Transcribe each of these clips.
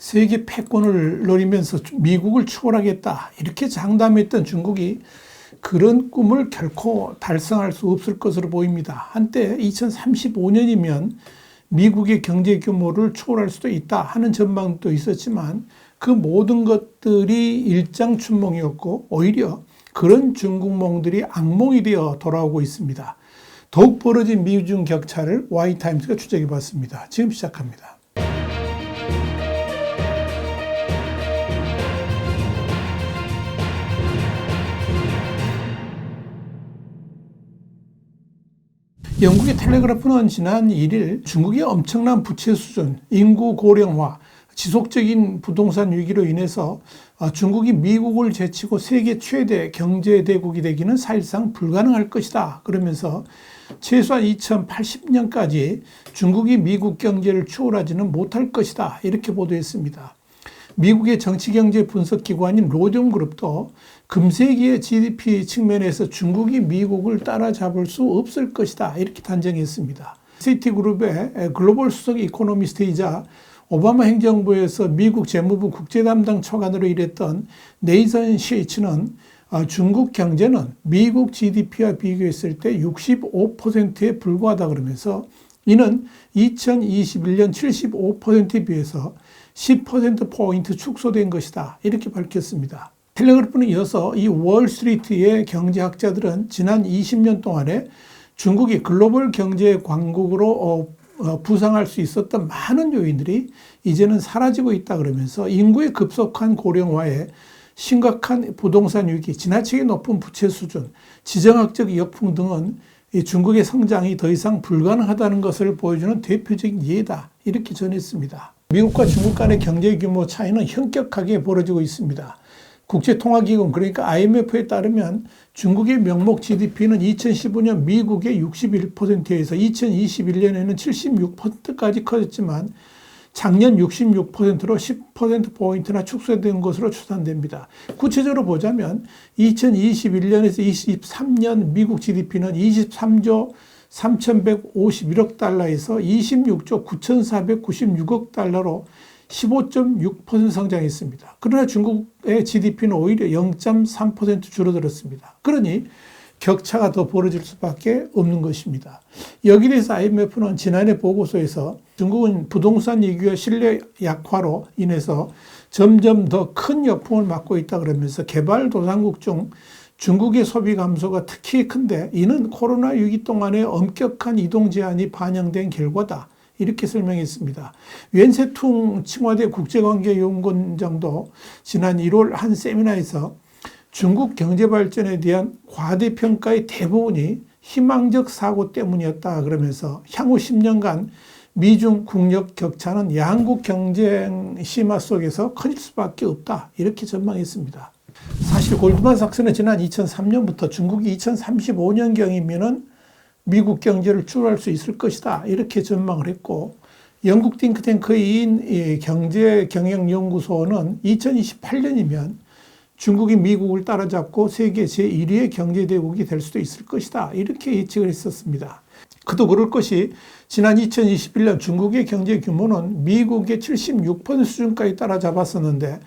세계 패권을 노리면서 미국을 추월하겠다 이렇게 장담했던 중국이 그런 꿈을 결코 달성할 수 없을 것으로 보입니다. 한때 2035년이면 미국의 경제 규모를 초월할 수도 있다 하는 전망도 있었지만 그 모든 것들이 일장춘몽이었고 오히려 그런 중국몽들이 악몽이 되어 돌아오고 있습니다. 더욱 벌어진 미중 격차를 Y타임스가 추적해 봤습니다. 지금 시작합니다. 영국의 텔레그래프는 지난 1일 중국의 엄청난 부채 수준, 인구 고령화, 지속적인 부동산 위기로 인해서 중국이 미국을 제치고 세계 최대 경제대국이 되기는 사실상 불가능할 것이다. 그러면서 최소한 2080년까지 중국이 미국 경제를 추월하지는 못할 것이다. 이렇게 보도했습니다. 미국의 정치경제 분석기관인 로디움그룹도 금세기의 GDP 측면에서 중국이 미국을 따라잡을 수 없을 것이다. 이렇게 단정했습니다. 시티그룹의 글로벌 수석 이코노미스트이자 오바마 행정부에서 미국 재무부 국제담당 차관으로 일했던 네이선 셰이츠는 중국 경제는 미국 GDP와 비교했을 때 65%에 불과하다 그러면서 이는 2021년 75%에 비해서 10%포인트 축소된 것이다. 이렇게 밝혔습니다. 텔레그래프는 이어서 이 월스트리트의 경제학자들은 지난 20년 동안에 중국이 글로벌 경제 강국으로 부상할 수 있었던 많은 요인들이 이제는 사라지고 있다 그러면서 인구의 급속한 고령화에 심각한 부동산 위기, 지나치게 높은 부채 수준, 지정학적 역풍 등은 이 중국의 성장이 더 이상 불가능하다는 것을 보여주는 대표적인 예다. 이렇게 전했습니다. 미국과 중국 간의 경제 규모 차이는 현격하게 벌어지고 있습니다. 국제통화기금 그러니까 IMF에 따르면 중국의 명목 GDP는 2015년 미국의 61%에서 2021년에는 76%까지 커졌지만 작년 66%로 10%포인트나 축소된 것으로 추산됩니다. 구체적으로 보자면 2021년에서 23년 미국 GDP는 23조 3,151억 달러에서 26조 9,496억 달러로 15.6% 성장했습니다. 그러나 중국의 GDP는 오히려 0.3% 줄어들었습니다. 그러니 격차가 더 벌어질 수밖에 없는 것입니다. 여기에 대해서 IMF는 지난해 보고서에서 중국은 부동산 위기와 신뢰 약화로 인해서 점점 더 큰 역풍을 맞고 있다 그러면서 개발도상국 중 중국의 소비 감소가 특히 큰데 이는 코로나 위기 동안의 엄격한 이동 제한이 반영된 결과다. 이렇게 설명했습니다. 웬세퉁 칭화대 국제관계연구원장도 지난 1월 한 세미나에서 중국 경제 발전에 대한 과대평가의 대부분이 희망적 사고 때문이었다 그러면서 향후 10년간 미중 국력 격차는 양국 경쟁 심화 속에서 커질 수밖에 없다. 이렇게 전망했습니다. 사실 골드만삭스는 지난 2003년부터 중국이 2035년경이면은 미국 경제를 추월할 수 있을 것이다. 이렇게 전망을 했고 영국 띵크탱크인 경제경영연구소는 2028년이면 중국이 미국을 따라잡고 세계 제1위의 경제대국이 될 수도 있을 것이다. 이렇게 예측을 했었습니다. 그도 그럴 것이 지난 2021년 중국의 경제 규모는 미국의 76% 수준까지 따라잡았었는데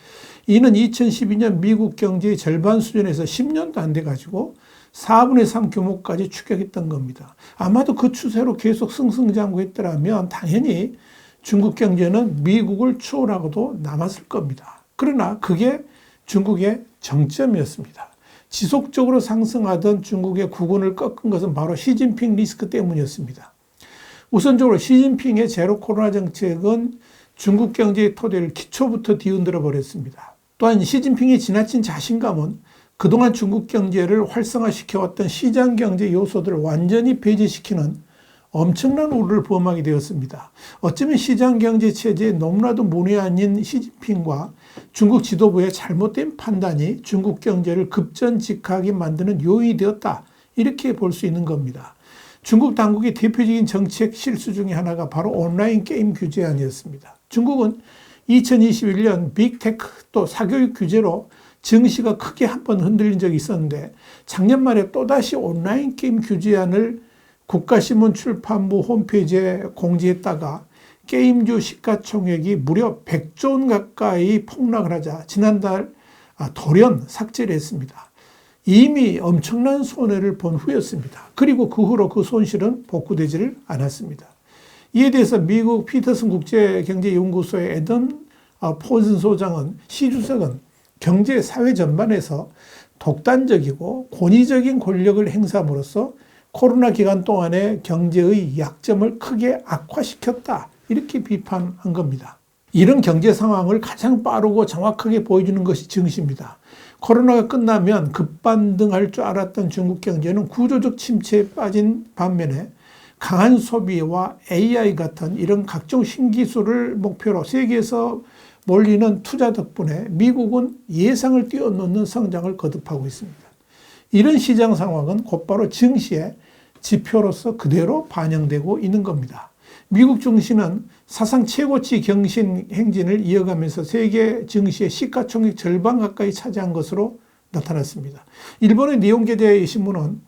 이는 2012년 미국 경제의 절반 수준에서 10년도 안 돼가지고 4분의 3 규모까지 추격했던 겁니다. 아마도 그 추세로 계속 승승장구했더라면 당연히 중국 경제는 미국을 추월하고도 남았을 겁니다. 그러나 그게 중국의 정점이었습니다. 지속적으로 상승하던 중국의 국운을 꺾은 것은 바로 시진핑 리스크 때문이었습니다. 우선적으로 시진핑의 제로 코로나 정책은 중국 경제의 토대를 기초부터 뒤흔들어 버렸습니다. 또한 시진핑의 지나친 자신감은 그동안 중국 경제를 활성화시켜왔던 시장 경제 요소들을 완전히 배제시키는 엄청난 우려를 부험하게 되었습니다. 어쩌면 시장 경제 체제에 너무나도 문외한인 시진핑과 중국 지도부의 잘못된 판단이 중국 경제를 급전직하게 만드는 요인이 되었다. 이렇게 볼 수 있는 겁니다. 중국 당국의 대표적인 정책 실수 중에 하나가 바로 온라인 게임 규제안이었습니다. 중국은 2021년 빅테크 또 사교육 규제로 증시가 크게 한번 흔들린 적이 있었는데 작년 말에 또다시 온라인 게임 규제안을 국가신문 출판부 홈페이지에 공지했다가 게임주 시가총액이 무려 100조 원 가까이 폭락을 하자 지난달 돌연 삭제를 했습니다. 이미 엄청난 손해를 본 후였습니다. 그리고 그 후로 그 손실은 복구되지를 않았습니다. 이에 대해서 미국 피터슨 국제경제연구소의 애덤 포슨 소장은 시 주석은 경제 사회 전반에서 독단적이고 권위적인 권력을 행사함으로써 코로나 기간 동안의 경제의 약점을 크게 악화시켰다. 이렇게 비판한 겁니다. 이런 경제 상황을 가장 빠르고 정확하게 보여주는 것이 증시입니다. 코로나가 끝나면 급반등할 줄 알았던 중국 경제는 구조적 침체에 빠진 반면에 강한 소비와 AI 같은 이런 각종 신기술을 목표로 세계에서 몰리는 투자 덕분에 미국은 예상을 뛰어넘는 성장을 거듭하고 있습니다. 이런 시장 상황은 곧바로 증시의 지표로서 그대로 반영되고 있는 겁니다. 미국 증시는 사상 최고치 경신 행진을 이어가면서 세계 증시의 시가총액 절반 가까이 차지한 것으로 나타났습니다. 일본의 니혼게제 신문은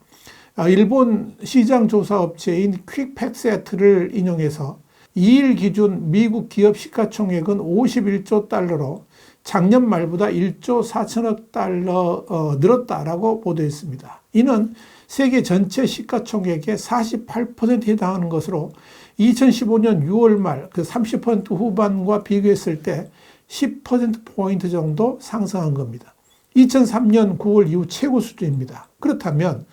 일본 시장 조사 업체인 퀵팩세트를 인용해서 2일 기준 미국 기업 시가총액은 51조 달러로 작년 말보다 1조 4천억 달러 늘었다라고 보도했습니다. 이는 세계 전체 시가총액의 48%에 해당하는 것으로 2015년 6월 말 그 30% 후반과 비교했을 때 10%포인트 정도 상승한 겁니다. 2003년 9월 이후 최고 수준입니다. 그렇다면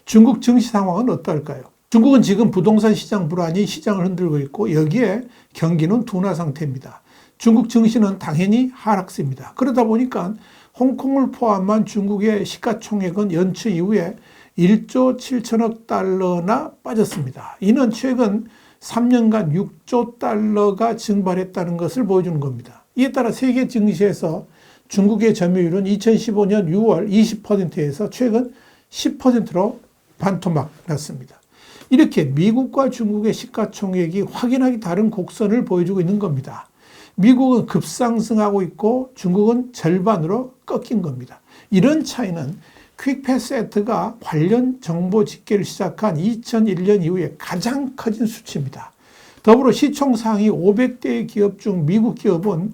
중국 증시 상황은 어떨까요? 중국은 지금 부동산 시장 불안이 시장을 흔들고 있고 여기에 경기는 둔화 상태입니다. 중국 증시는 당연히 하락세입니다. 그러다 보니까 홍콩을 포함한 중국의 시가총액은 연초 이후에 1조 7천억 달러나 빠졌습니다. 이는 최근 3년간 6조 달러가 증발했다는 것을 보여주는 겁니다. 이에 따라 세계 증시에서 중국의 점유율은 2015년 6월 20%에서 최근 10%로 반토막 났습니다. 이렇게 미국과 중국의 시가총액이 확연하게 다른 곡선을 보여주고 있는 겁니다. 미국은 급상승하고 있고 중국은 절반으로 꺾인 겁니다. 이런 차이는 퀵패스세트가 관련 정보 집계를 시작한 2001년 이후에 가장 커진 수치입니다. 더불어 시총 상위 500대 기업 중 미국 기업은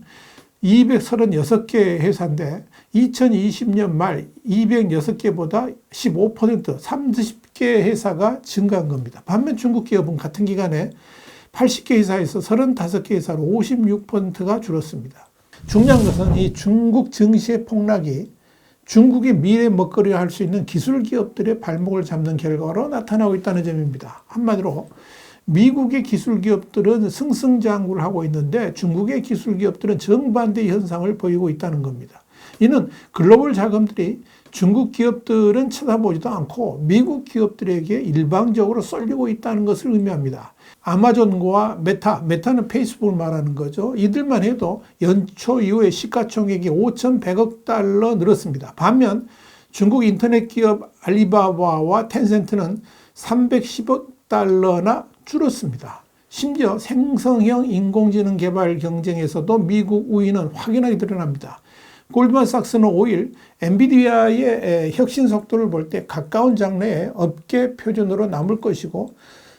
236개 회사인데 2020년 말 206개보다 15% 30개 회사가 증가한 겁니다. 반면 중국 기업은 같은 기간에 80개 회사에서 35개 회사로 56%가 줄었습니다. 중요한 것은 이 중국 증시의 폭락이 중국의 미래 먹거리를 할 수 있는 기술 기업들의 발목을 잡는 결과로 나타나고 있다는 점입니다. 한마디로 미국의 기술 기업들은 승승장구를 하고 있는데 중국의 기술 기업들은 정반대의 현상을 보이고 있다는 겁니다. 이는 글로벌 자금들이 중국 기업들은 쳐다보지도 않고 미국 기업들에게 일방적으로 쏠리고 있다는 것을 의미합니다. 아마존과 메타는 페이스북을 말하는 거죠. 이들만 해도 연초 이후에 시가총액이 5,100억 달러 늘었습니다. 반면 중국 인터넷 기업 알리바바와 텐센트는 310억 달러나 줄었습니다. 심지어 생성형 인공지능 개발 경쟁에서도 미국 우위는 확연하게 드러납니다. 골드만삭스는 5일 엔비디아의 혁신 속도를 볼 때 가까운 장래에 업계 표준으로 남을 것이고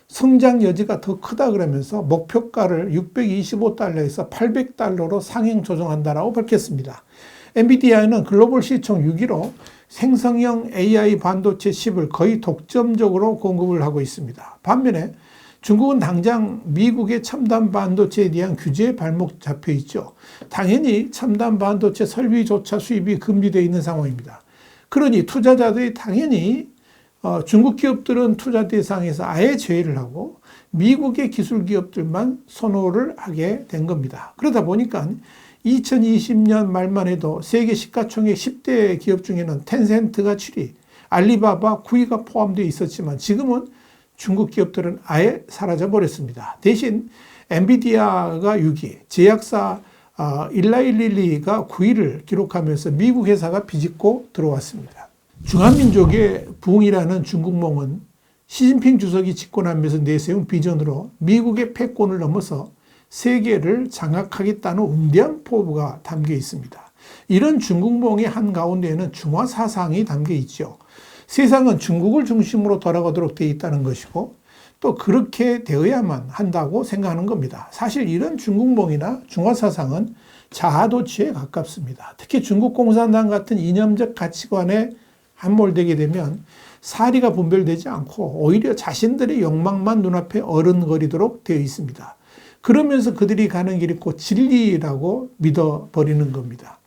성장 여지가 더 크다 그러면서 목표가를 625달러에서 800달러로 상향 조정한다라고 밝혔습니다. 엔비디아는 글로벌 시총 6위로 생성형 AI 반도체 칩을 거의 독점적으로 공급을 하고 있습니다. 반면에 중국은 당장 미국의 첨단 반도체에 대한 규제에 발목 잡혀 있죠. 당연히 첨단 반도체 설비조차 수입이 금지되어 있는 상황입니다. 그러니 투자자들이 당연히 중국 기업들은 투자 대상에서 아예 제외를 하고 미국의 기술 기업들만 선호를 하게 된 겁니다. 그러다 보니까 2020년 말만 해도 세계 시가총액 10대 기업 중에는 텐센트가 7위, 알리바바 9위가 포함되어 있었지만 지금은 중국 기업들은 아예 사라져 버렸습니다. 대신 엔비디아가 6위, 제약사 일라일릴리가 9위를 기록하면서 미국 회사가 비집고 들어왔습니다. 중화민족의 부흥이라는 중국몽은 시진핑 주석이 집권하면서 내세운 비전으로 미국의 패권을 넘어서 세계를 장악하겠다는 운대한 포부가 담겨 있습니다. 이런 중국몽의 한가운데에는 중화 사상이 담겨 있죠. 세상은 중국을 중심으로 돌아가도록 되어 있다는 것이고 또 그렇게 되어야만 한다고 생각하는 겁니다. 사실 이런 중국몽이나 중화사상은 자아도취에 가깝습니다. 특히 중국 공산당 같은 이념적 가치관에 함몰되게 되면 사리가 분별되지 않고 오히려 자신들의 욕망만 눈앞에 어른거리도록 되어 있습니다. 그러면서 그들이 가는 길이 곧 진리라고 믿어버리는 겁니다.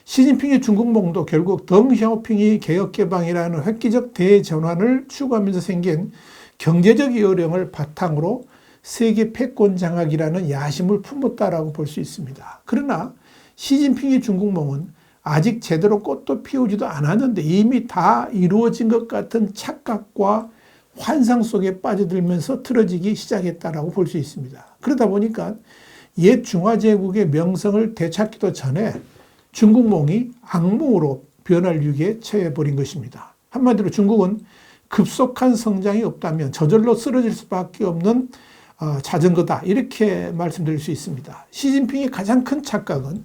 시진핑의 중국몽도 결국 덩샤오핑이 개혁개방이라는 획기적 대전환을 추구하면서 생긴 경제적 요령을 바탕으로 세계 패권 장악이라는 야심을 품었다라고 볼 수 있습니다. 그러나 시진핑의 중국몽은 아직 제대로 꽃도 피우지도 않았는데 이미 다 이루어진 것 같은 착각과 환상 속에 빠져들면서 틀어지기 시작했다라고 볼 수 있습니다. 그러다 보니까 옛 중화제국의 명성을 되찾기도 전에 중국몽이 악몽으로 변할 위기에 처해버린 것입니다. 한마디로 중국은 급속한 성장이 없다면 저절로 쓰러질 수밖에 없는 자전거다, 이렇게 말씀드릴 수 있습니다. 시진핑의 가장 큰 착각은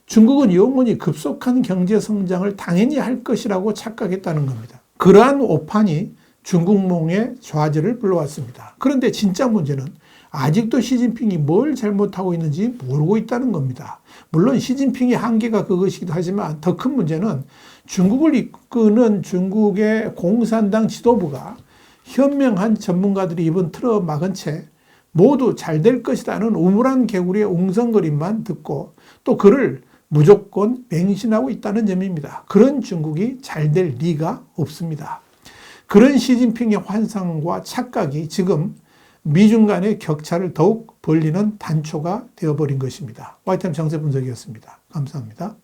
중국은 영원히 급속한 경제 성장을 당연히 할 것이라고 착각했다는 겁니다. 그러한 오판이 중국몽의 좌절을 불러왔습니다. 그런데 진짜 문제는 아직도 시진핑이 뭘 잘못하고 있는지 모르고 있다는 겁니다. 물론 시진핑의 한계가 그것이기도 하지만 더 큰 문제는 중국을 이끄는 중국의 공산당 지도부가 현명한 전문가들이 입은 틀어 막은 채 모두 잘 될 것이라는 우물한 개구리의 웅성거림만 듣고 또 그를 무조건 맹신하고 있다는 점입니다. 그런 중국이 잘 될 리가 없습니다. 그런 시진핑의 환상과 착각이 지금 미중 간의 격차를 더욱 벌리는 단초가 되어버린 것입니다. YTN 정세 분석이었습니다. 감사합니다.